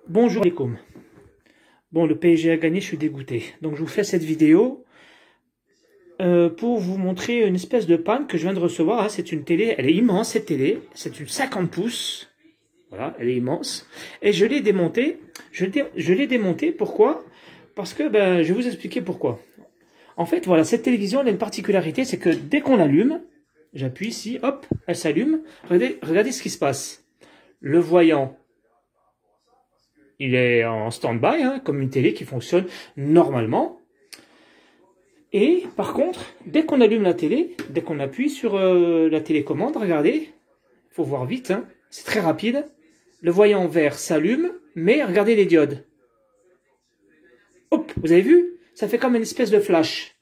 Bonjour les coms. Bon, le PSG a gagné, je suis dégoûté. Donc je vous fais cette vidéo pour vous montrer une espèce de panne que je viens de recevoir. Hein. C'est une télé, elle est immense cette télé. C'est une 50 pouces. Voilà, elle est immense. Et je l'ai démontée. Je l'ai démontée, pourquoi? Parce que, je vais vous expliquer pourquoi. En fait, voilà, cette télévision, elle a une particularité, c'est que dès qu'on l'allume, j'appuie ici, hop, elle s'allume. Regardez ce qui se passe. Le voyant, il est en stand-by, hein, comme une télé qui fonctionne normalement. Et par contre, dès qu'on allume la télé, dès qu'on appuie sur la télécommande, regardez, il faut voir vite, hein, c'est très rapide. Le voyant vert s'allume, mais regardez les diodes. Hop, vous avez vu? Ça fait comme une espèce de flash.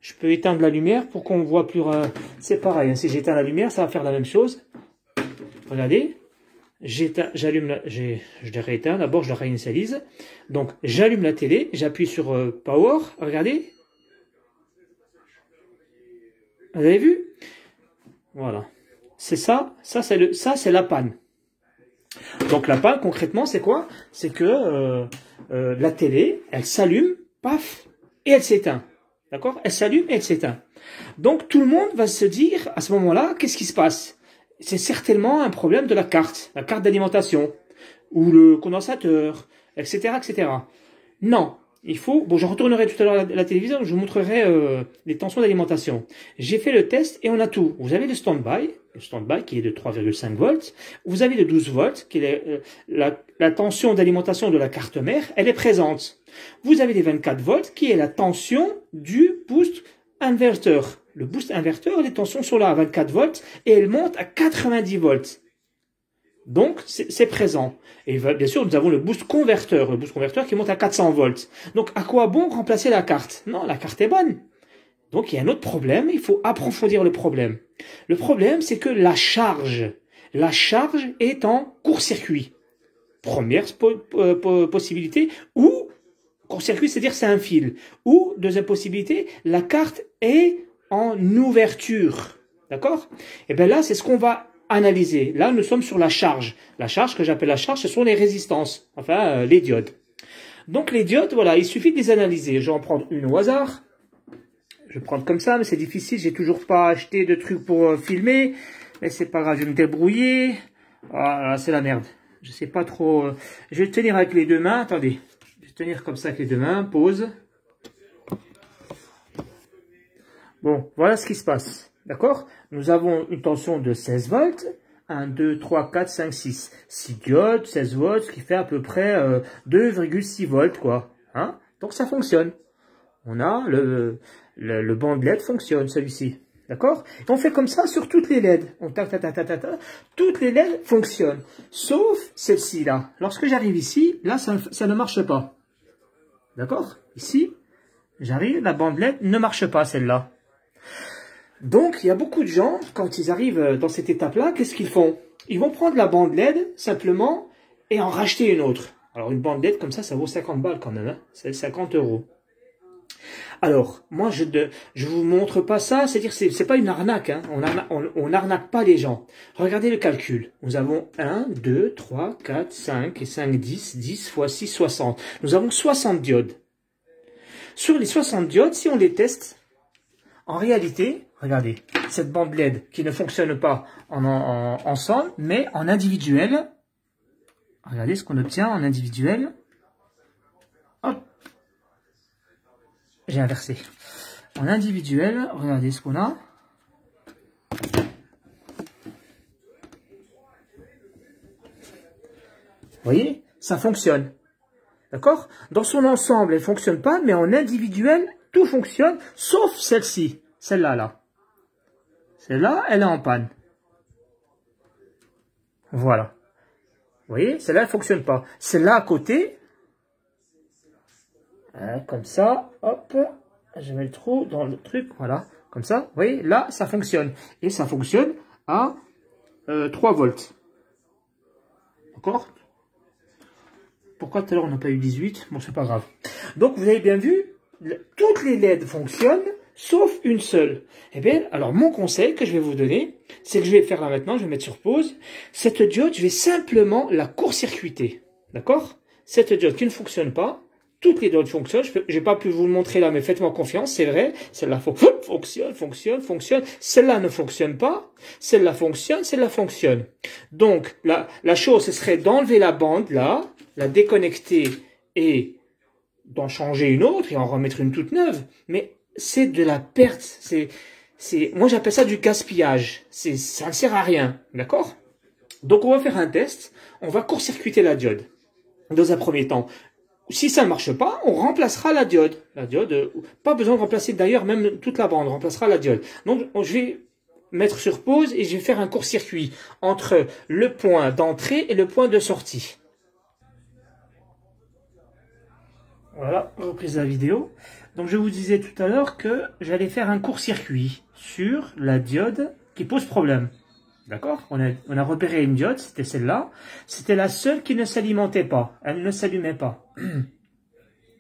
Je peux éteindre la lumière pour qu'on voit plus... C'est pareil, hein, si j'éteins la lumière, ça va faire la même chose. Regardez. J'allume, je l'ai rééteint, d'abord je la réinitialise. Donc j'allume la télé, j'appuie sur Power, regardez. Vous avez vu? Voilà. C'est ça c'est la panne. Donc la panne concrètement c'est quoi? C'est que la télé, elle s'allume, paf, et elle s'éteint. D'accord? Elle s'allume et elle s'éteint. Donc tout le monde va se dire à ce moment-là, qu'est-ce qui se passe? C'est certainement un problème de la carte d'alimentation, ou le condensateur, etc., etc. Non, il faut... Bon, je retournerai tout à l'heure la télévision, je vous montrerai les tensions d'alimentation. J'ai fait le test et on a tout. Vous avez le stand-by qui est de 3,5 volts. Vous avez le 12 volts, qui est la tension d'alimentation de la carte mère, elle est présente. Vous avez les 24 volts, qui est la tension du boost inverteur. Le boost inverteur, les tensions sont là à 24 volts et elles montent à 90 volts. Donc, c'est présent. Et bien sûr, nous avons le boost converteur qui monte à 400 volts. Donc, à quoi bon remplacer la carte? Non, la carte est bonne. Donc, il y a un autre problème, il faut approfondir le problème. Le problème, c'est que la charge est en court-circuit. Première possibilité, ou court-circuit, c'est-à-dire c'est un fil. Ou, deuxième possibilité, la carte est en ouverture. D'accord? Et bien là, c'est ce qu'on va analyser. Là, nous sommes sur la charge. La charge, que j'appelle la charge, ce sont les résistances. Enfin, les diodes. Donc, les diodes, voilà, il suffit de les analyser. Je vais en prendre une au hasard. Je vais prendre comme ça, mais c'est difficile. J'ai toujours pas acheté de trucs pour filmer. Mais c'est pas grave, je vais me débrouiller. Ah, là, c'est la merde. Je sais pas trop. Je vais tenir avec les deux mains. Attendez. Je vais tenir comme ça avec les deux mains. Pause. Bon, voilà ce qui se passe. D'accord? Nous avons une tension de 16 volts. 1, 2, 3, 4, 5, 6. 6 diodes, 16 volts, ce qui fait à peu près 2,6 volts, quoi. Hein? Donc ça fonctionne. On a le banc de LED fonctionne, celui-ci. D'accord? On fait comme ça sur toutes les LED. On tac, tac, tac, tac, tac, tac. Toutes les LED fonctionnent. Sauf celle-ci, là. Lorsque j'arrive ici, là, ça ne marche pas. D'accord? Ici, j'arrive, la bande LED ne marche pas, celle-là. Donc, il y a beaucoup de gens, quand ils arrivent dans cette étape-là, qu'est-ce qu'ils font? Ils vont prendre la bande LED, simplement, et en racheter une autre. Alors, une bande LED comme ça vaut 50 balles quand même, hein. C'est 50 €. Alors, moi, je vous montre pas ça, c'est-à-dire, c'est pas une arnaque, hein. On n'arnaque pas les gens. Regardez le calcul. Nous avons 1, 2, 3, 4, 5, et 5, 10, 10 fois 6, 60. Nous avons 60 diodes. Sur les 60 diodes, si on les teste, en réalité, regardez, cette bande LED qui ne fonctionne pas ensemble, mais en individuel. Regardez ce qu'on obtient en individuel. Hop. J'ai inversé. En individuel, regardez ce qu'on a. Vous voyez, ça fonctionne. D'accord? Dans son ensemble, elle ne fonctionne pas, mais en individuel, tout fonctionne, sauf celle-ci. Celle-là, là. Celle-là, elle est en panne. Voilà. Vous voyez, celle-là, elle ne fonctionne pas. Celle-là, à côté, hein, comme ça, hop, je mets le trou dans le truc, voilà, comme ça. Vous voyez, là, ça fonctionne. Et ça fonctionne à 3 volts. D'accord? Pourquoi tout à l'heure on n'a pas eu 18? Bon, c'est pas grave. Donc, vous avez bien vu, toutes les LED fonctionnent, sauf une seule. Eh bien, alors mon conseil que je vais vous donner, c'est que je vais faire là maintenant, je vais mettre sur pause. Cette diode, je vais simplement la court-circuiter. D'accord? cette diode qui ne fonctionne pas. Toutes les diodes fonctionnent. Je n'ai pas pu vous le montrer là, mais faites-moi confiance, c'est vrai. Celle-là fonctionne. Celle-là ne fonctionne pas. Celle-là fonctionne. Donc, la chose, ce serait d'enlever la bande là, la déconnecter et d'en changer une autre et en remettre une toute neuve. Mais c'est de la perte. Moi, j'appelle ça du gaspillage. Ça ne sert à rien. D'accord? Donc, on va faire un test. On va court-circuiter la diode. Dans un premier temps. Si ça ne marche pas, on remplacera la diode. La diode, pas besoin de remplacer d'ailleurs même toute la bande. On remplacera la diode. Donc, je vais mettre sur pause et je vais faire un court-circuit entre le point d'entrée et le point de sortie. Voilà, reprise de la vidéo. Donc, je vous disais tout à l'heure que j'allais faire un court-circuit sur la diode qui pose problème. D'accord? On a repéré une diode, c'était celle-là. C'était la seule qui ne s'alimentait pas. Elle ne s'allumait pas.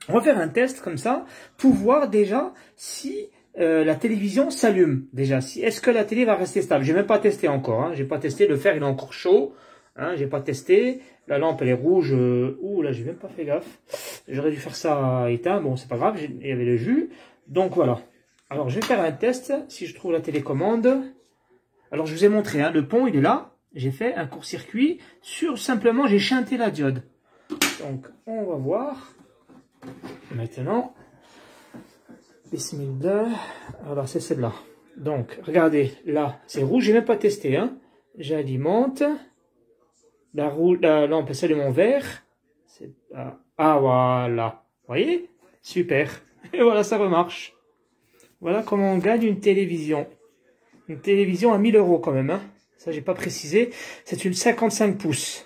On va faire un test comme ça pour voir déjà si la télévision s'allume. Déjà, est-ce que la télé va rester stable? J'ai même pas testé encore. Hein. J'ai pas testé. Le fer, il est encore chaud. Hein. J'ai pas testé. La lampe, elle est rouge. Ouh, là, j'ai même pas fait gaffe. J'aurais dû faire ça éteint. Bon, c'est pas grave. Il y avait le jus. Donc, voilà. Alors, je vais faire un test. Si je trouve la télécommande. Alors, je vous ai montré, hein, le pont, il est là. J'ai fait un court-circuit sur, simplement, j'ai shunté la diode. Donc, on va voir. Maintenant, Bismillah. Alors, c'est celle-là. Donc, regardez, là, c'est rouge, j'ai même pas testé, hein. J'alimente. La lampe s'allume en vert. Ah, voilà. Vous voyez? Super. Et voilà, ça remarche. Voilà comment on gagne une télévision. Une télévision à 1000 € quand même, hein. Ça, j'ai pas précisé. C'est une 55 pouces.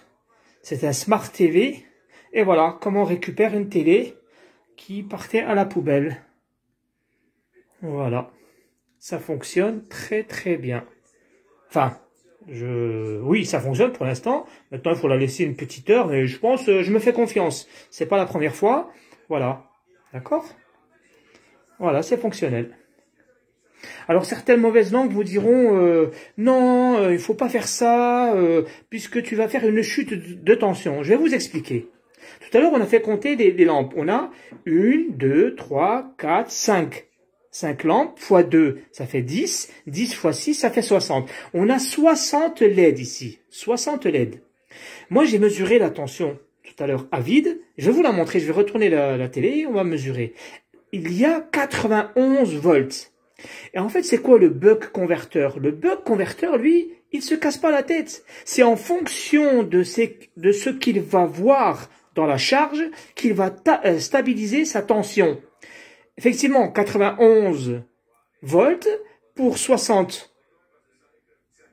C'est un Smart TV. Et voilà comment on récupère une télé qui partait à la poubelle. Voilà. Ça fonctionne très très bien. Enfin, oui, ça fonctionne pour l'instant. Maintenant, il faut la laisser une petite heure. Mais je pense, je me fais confiance. C'est pas la première fois. Voilà. D'accord? Voilà, c'est fonctionnel. Alors certaines mauvaises langues vous diront non, il faut pas faire ça puisque tu vas faire une chute de tension. Je vais vous expliquer. Tout à l'heure, on a fait compter des lampes. On a 1, 2, 3, 4, 5. 5 lampes fois 2, ça fait 10. 10 fois 6, ça fait 60. On a 60 LED ici. 60 LED. Moi, j'ai mesuré la tension tout à l'heure à vide. Je vais vous la montrer. Je vais retourner la télé et on va mesurer. Il y a 91 volts. Et en fait, c'est quoi le buck converteur? Le buck converteur, lui, il se casse pas la tête. C'est en fonction de ce qu'il va voir dans la charge qu'il va stabiliser sa tension. Effectivement, 91 volts pour 60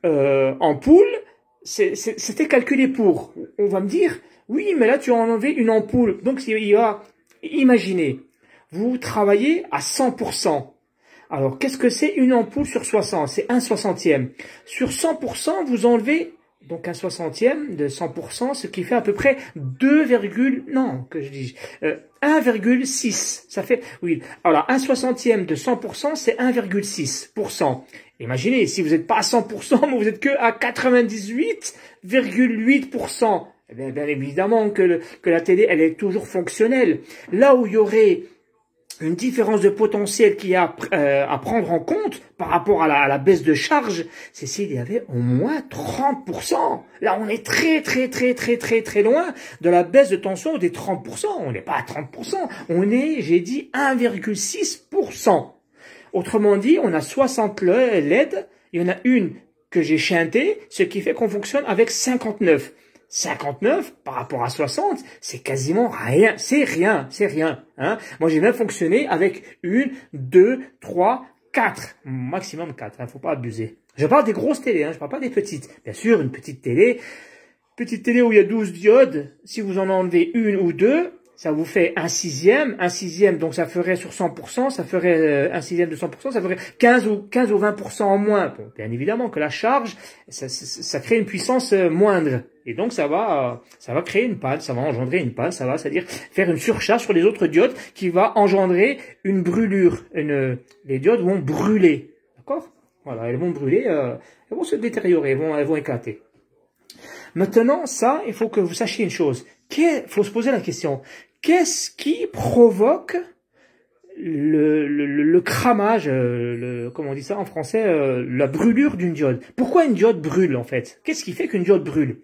ampoules, c'était calculé pour. On va me dire, oui, mais là, tu as enlevé une ampoule. Donc, il va, imaginez, vous travaillez à 100%. Alors, qu'est-ce que c'est une ampoule sur 60? C'est 1/60e. Sur 100%, vous enlevez donc 1/60e de 100%, ce qui fait à peu près 1,6. Ça fait, oui. Alors, 1/60e de 100%, c'est 1,6%. Imaginez, si vous n'êtes pas à 100%, mais vous n'êtes que à 98,8%. Eh bien, bien évidemment que la télé, elle est toujours fonctionnelle. Là où il y aurait une différence de potentiel qu'il y a à prendre en compte par rapport à la baisse de charge, c'est s'il y avait au moins 30%. Là, on est très loin de la baisse de tension des 30%. On n'est pas à 30%. On est, j'ai dit, 1,6%. Autrement dit, on a 60 LED. Il y en a une que j'ai shunté, ce qui fait qu'on fonctionne avec 59. 59 par rapport à 60, c'est quasiment rien. C'est rien. Hein. Moi, j'ai même fonctionné avec 1, 2, 3, 4. Maximum 4, hein, faut pas abuser. Je parle des grosses télés, hein, je parle pas des petites. Bien sûr, une petite télé où il y a 12 diodes, si vous en enlevez une ou deux, ça vous fait 1/6, donc ça ferait sur 100%, ça ferait 1/6 de 100%, ça ferait 15 ou 20% en moins. Bon, bien évidemment que la charge, ça crée une puissance moindre. Et donc ça va créer une panne, ça va engendrer une panne, c'est-à-dire faire une surcharge sur les autres diodes qui va engendrer une brûlure. Les diodes vont brûler. D'accord? Voilà, elles vont brûler, elles vont se détériorer, elles vont éclater. Maintenant, ça, il faut que vous sachiez une chose. Il faut se poser la question. Qu'est-ce qui provoque le cramage, comment on dit ça en français, la brûlure d'une diode? Pourquoi une diode brûle, en fait? Qu'est-ce qui fait qu'une diode brûle?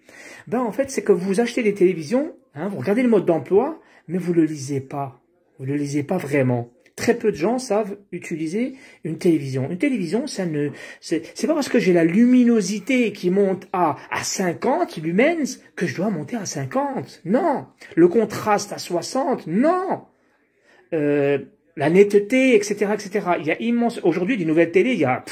Ben, en fait, c'est que vous achetez des télévisions, hein, vous regardez le mode d'emploi, mais vous le lisez pas. Vous le lisez pas vraiment. Très peu de gens savent utiliser une télévision. Une télévision, ça ne, c'est pas parce que j'ai la luminosité qui monte à 50 lumens que je dois monter à 50. Non. Le contraste à 60. Non. La netteté, etc., etc. Il y a immense, aujourd'hui, des nouvelles télé, il y a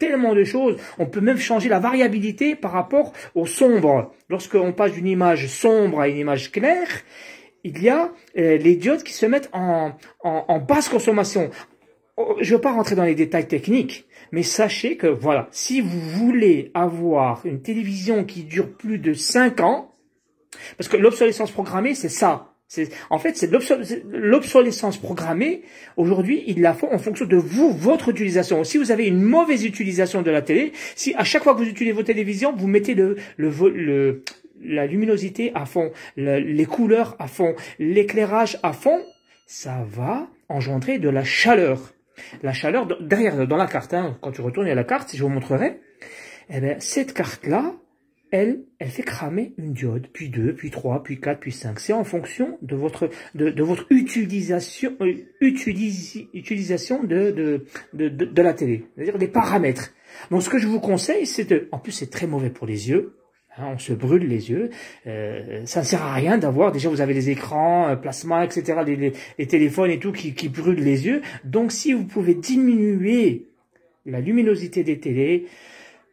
tellement de choses. On peut même changer la variabilité par rapport au sombre. Lorsqu'on passe d'une image sombre à une image claire, il y a les diodes qui se mettent en basse consommation. Je ne veux pas rentrer dans les détails techniques, mais sachez que, voilà, si vous voulez avoir une télévision qui dure plus de 5 ans, parce que l'obsolescence programmée, c'est ça. En fait, c'est l'obsolescence programmée. Aujourd'hui, ils la font en fonction de votre utilisation. Si vous avez une mauvaise utilisation de la télé, si à chaque fois que vous utilisez vos télévisions, vous mettez la luminosité à fond, les couleurs à fond, l'éclairage à fond, ça va engendrer de la chaleur. La chaleur, derrière, dans la carte, hein, quand tu retournes à la carte, si je vous montrerai, eh bien, cette carte-là, elle fait cramer une diode, puis 2, puis 3, puis 4, puis 5. C'est en fonction de votre utilisation de la télé, c'est-à-dire des paramètres. Donc, ce que je vous conseille, c'est en plus, c'est très mauvais pour les yeux. Hein, on se brûle les yeux. Ça ne sert à rien d'avoir. Déjà, vous avez les écrans, plasma, etc., les téléphones et tout qui brûlent les yeux. Donc, si vous pouvez diminuer la luminosité des télés,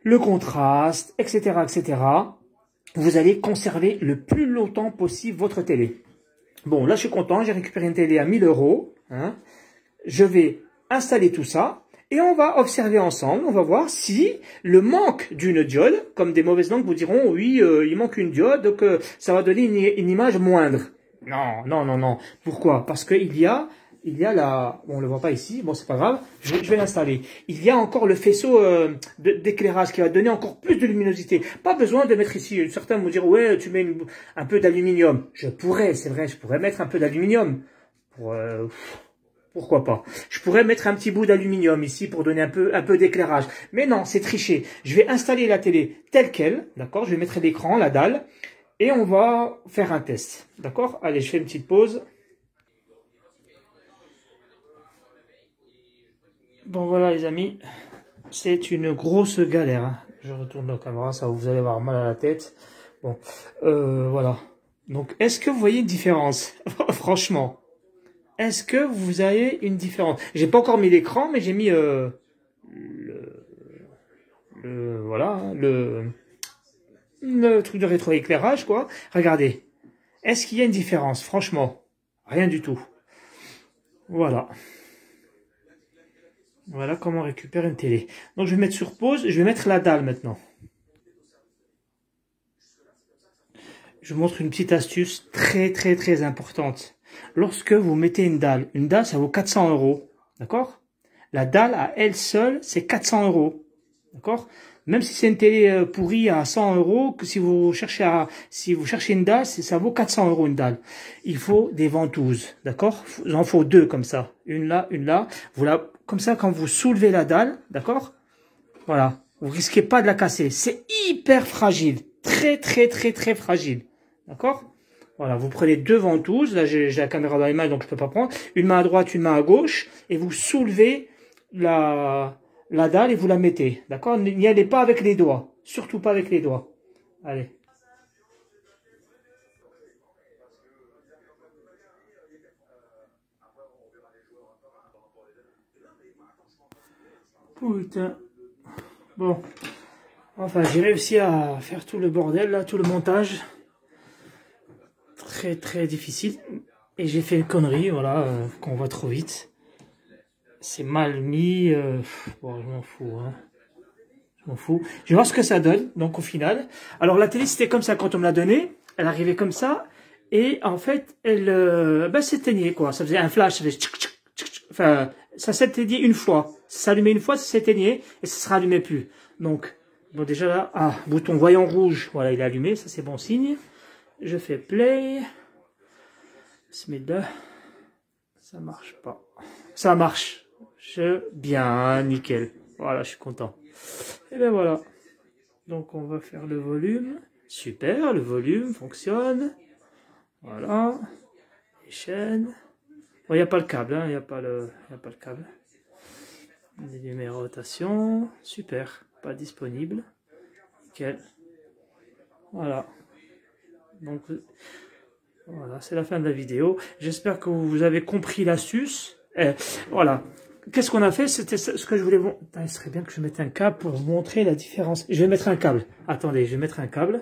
le contraste, etc., etc., vous allez conserver le plus longtemps possible votre télé. Bon, là, je suis content. J'ai récupéré une télé à 1000 €. Hein. Je vais installer tout ça. Et on va observer ensemble, on va voir si le manque d'une diode, comme des mauvaises langues vous diront, oui, il manque une diode, donc ça va donner une image moindre. Non, non, non, non. Pourquoi? Parce qu'il y a la, bon, on le voit pas ici, bon, c'est pas grave, je vais l'installer. Il y a encore le faisceau d'éclairage qui va donner encore plus de luminosité. Pas besoin de mettre ici, certains vont dire, ouais, tu mets un peu d'aluminium. Je pourrais, c'est vrai, je pourrais mettre un peu d'aluminium pour... pourquoi pas? Je pourrais mettre un petit bout d'aluminium ici pour donner un peu d'éclairage. Mais non, c'est triché. Je vais installer la télé telle qu'elle, d'accord? Je vais mettre l'écran, la dalle, et on va faire un test, d'accord? Allez, je fais une petite pause. Bon, voilà les amis, c'est une grosse galère. Hein. Je retourne la caméra, ça vous allez avoir mal à la tête. Bon, voilà. Donc, est-ce que vous voyez une différence? Franchement. Est-ce que vous avez une différence? J'ai pas encore mis l'écran, mais j'ai mis voilà, le truc de rétroéclairage, quoi. Regardez. Est-ce qu'il y a une différence? Franchement, rien du tout. Voilà. Voilà comment on récupère une télé. Donc, je vais mettre sur pause. Je vais mettre la dalle maintenant. Je vous montre une petite astuce très, très, très importante. Lorsque vous mettez une dalle, ça vaut 400 €, d'accord? La dalle à elle seule, c'est 400 €, d'accord? Même si c'est une télé pourrie à 100 €, que si vous cherchez une dalle, ça vaut 400 € une dalle. Il faut des ventouses, d'accord? Il en faut 2 comme ça, une là, une là. Voilà, comme ça, quand vous soulevez la dalle, d'accord? Voilà, vous risquez pas de la casser. C'est hyper fragile, très, très, très, très fragile, d'accord? Voilà, vous prenez 2 ventouses, là j'ai la caméra dans les mains donc je peux pas prendre, une main à droite, une main à gauche, et vous soulevez la dalle et vous la mettez, d'accord? N'y allez pas avec les doigts, surtout pas avec les doigts. Allez. Putain. Bon, enfin j'ai réussi à faire tout le bordel là, tout le montage. Très très difficile et j'ai fait une connerie, voilà, qu'on voit trop vite. C'est mal mis, bon je m'en fous, hein. Je m'en fous. Je vais voir ce que ça donne, donc au final. Alors la télé c'était comme ça quand on me l'a donnée, elle arrivait comme ça, et en fait elle s'éteignait quoi, ça faisait un flash, ça faisait tchic, tchic, tchic, enfin ça s'éteignait une fois, ça s'allumait une fois, ça s'éteignait, et ça se rallumait plus. Donc Bon, déjà là, ah, bouton voyant rouge. Voilà, il est allumé, ça c'est bon signe. Je fais play. Bismillah. Ça marche pas. Ça marche. Bien, nickel. Voilà, je suis content. Et ben voilà. Donc on va faire le volume. Super, le volume fonctionne. Voilà. Les chaînes. Bon, il n'y a pas le câble, hein. Il n'y a pas le câble. Les numérotations. Super. Pas disponible. Nickel. Voilà. Donc, voilà, c'est la fin de la vidéo. J'espère que vous avez compris l'astuce. Voilà. Qu'est-ce qu'on a fait? C'était ce que je voulais vous... Il serait bien que je mette un câble pour vous montrer la différence. Je vais mettre un câble. Attendez, je vais mettre un câble.